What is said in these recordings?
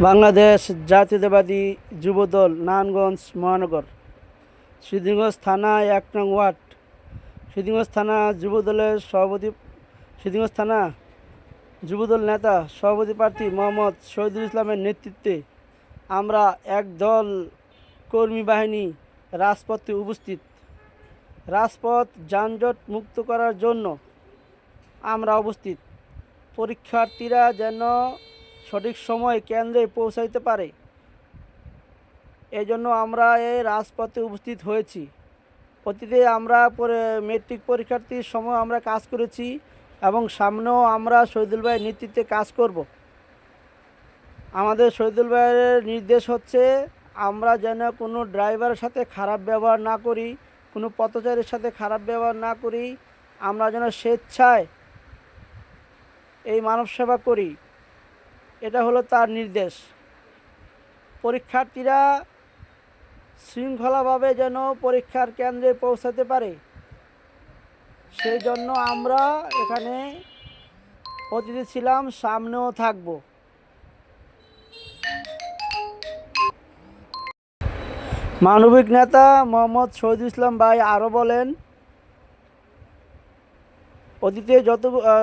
বাংলাদেশ জাতীয়তাবাদী যুবদল নারায়ণগঞ্জ মহানগর সিদ্ধিরগঞ্জ থানা ১ নং ওয়ার্ড সিদ্ধিরগঞ্জ থানা যুবদলের সভাপতি সিদ্ধিরগঞ্জ থানা যুবদল নেতা সভাপতি প্রার্থী মোহাম্মদ শহীদুল ইসলামের নেতৃত্বে আমরা একদল কর্মী বাহিনী রাজপথে উপস্থিত। রাজপথ যানজট মুক্ত করার জন্য আমরা উপস্থিত। পরীক্ষার্থীরা যেন সঠিক সময়ে কেন্দ্রে পৌঁছাইতে পারে, এই জন্য আমরা এই রাজপথে উপস্থিত হয়েছি। অতীতে আমরা মেট্রিক পরীক্ষার্থীর সময় আমরা কাজ করেছি এবং সামনেও আমরা শহীদুল ভাইয়ের নেতৃত্বে কাজ করব। আমাদের শহীদুল ভাইয়ের নির্দেশ হচ্ছে আমরা যেন কোনো ড্রাইভারের সাথে খারাপ ব্যবহার না করি, কোনো পথচারীর সাথে খারাপ ব্যবহার না করি, আমরা যেন স্বেচ্ছায় এই মানব সেবা করি, এটা হলো তার নির্দেশ। পরীক্ষার্থীরা শৃঙ্খলাভাবে যেন পরীক্ষার কেন্দ্রে পৌঁছাতে পারে, সেই জন্য আমরা এখানে অতিথি ছিলাম, সামনেও থাকব। মানবিক নেতা মোহাম্মদ শহীদুল ইসলাম ভাই আরও বলেন,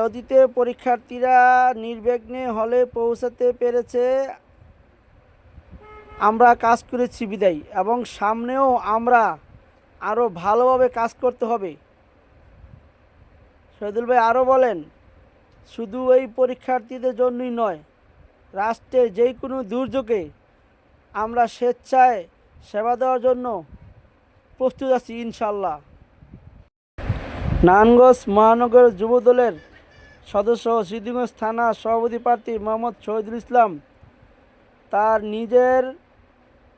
অতীতে পরীক্ষার্থীরা নির্বিঘ্নে হলে পৌঁছাতে পেরেছে, আমরা কাজ করেছি বিদায়, এবং সামনেও আমরা আরও ভালোভাবে কাজ করতে হবে। শহীদুল ভাই আরও বলেন, শুধু এই পরীক্ষার্থীদের জন্যই নয়, রাষ্ট্রের যে কোনো দুর্যোগে আমরা স্বেচ্ছায় সেবা দেওয়ার জন্য প্রস্তুত আছি ইনশাল্লাহ। নারায়ণগঞ্জ মহানগর যুবদলের সদস্য সিদ্ধিরগঞ্জ থানা সভাপতি প্রার্থী মোহাম্মদ শহীদুল ইসলাম তার নিজের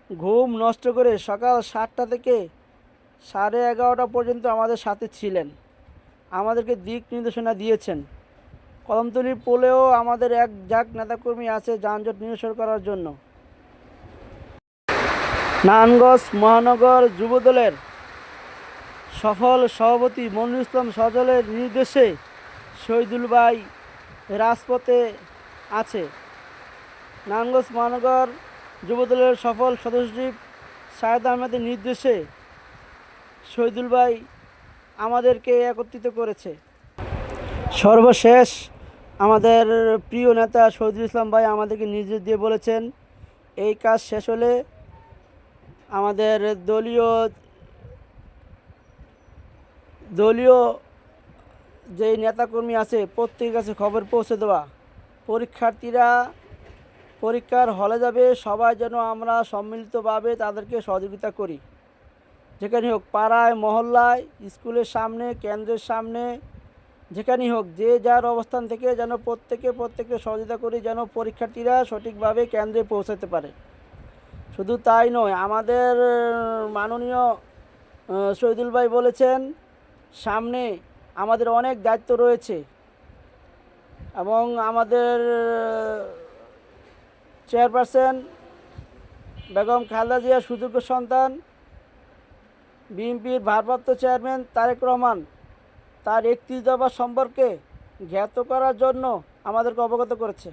ঘুম নষ্ট করে সকাল 7টা থেকে 11:30 পর্যন্ত আমাদের সাথে ছিলেন, আমাদেরকে দিক নির্দেশনা দিয়েছেন। কদমতলী পোলেও আমাদের এক ঝাঁক নেতাকর্মী আছে যানজট নিরসন করার জন্য। নারায়ণগঞ্জ মহানগর যুবদলের সফল সভাপতি মনিরুল ইসলাম সজলের নির্দেশে শহীদুল ভাই রাজপথে আছে। নারায়ণগঞ্জ মহানগর যুবদলের সফল সদস্য সায়েদ আহমেদের নির্দেশে শহীদুল ভাই আমাদেরকে একত্রিত করেছে। সর্বশেষ আমাদের প্রিয় নেতা শহীদুল ইসলাম ভাই আমাদেরকে নির্দেশ দিয়ে বলেছেন, এই কাজ শেষ হলে আমাদের দলীয় যেই নেতাকর্মী আছে প্রত্যেকের কাছে খবর পৌঁছে দেওয়া, পরীক্ষার্থীরা পরীক্ষার হলে যাবে, সবাই যেন আমরা সম্মিলিতভাবে তাদেরকে সহযোগিতা করি। যেখানে হোক, পাড়ায়, মহল্লায়, স্কুলের সামনে, কেন্দ্রের সামনে, যেখানেই হোক, যে যার অবস্থান থেকে যেন প্রত্যেকে সহযোগিতা করি, যেন পরীক্ষার্থীরা সঠিকভাবে কেন্দ্রে পৌঁছাতে পারে। শুধু তাই নয়, আমাদের মাননীয় শহীদুল ভাই বলেছেন, সামনে আমাদের অনেক দায়িত্ব রয়েছে এবং আমাদের চেয়ারপারসন বেগম খালেদা জিয়ার সুযোগ্য সন্তান, বিএনপির ভারপ্রাপ্ত চেয়ারম্যান তারেক রহমান তার 31 দফা সম্পর্কে জ্ঞাত করার জন্য আমাদেরকে অবগত করেছে।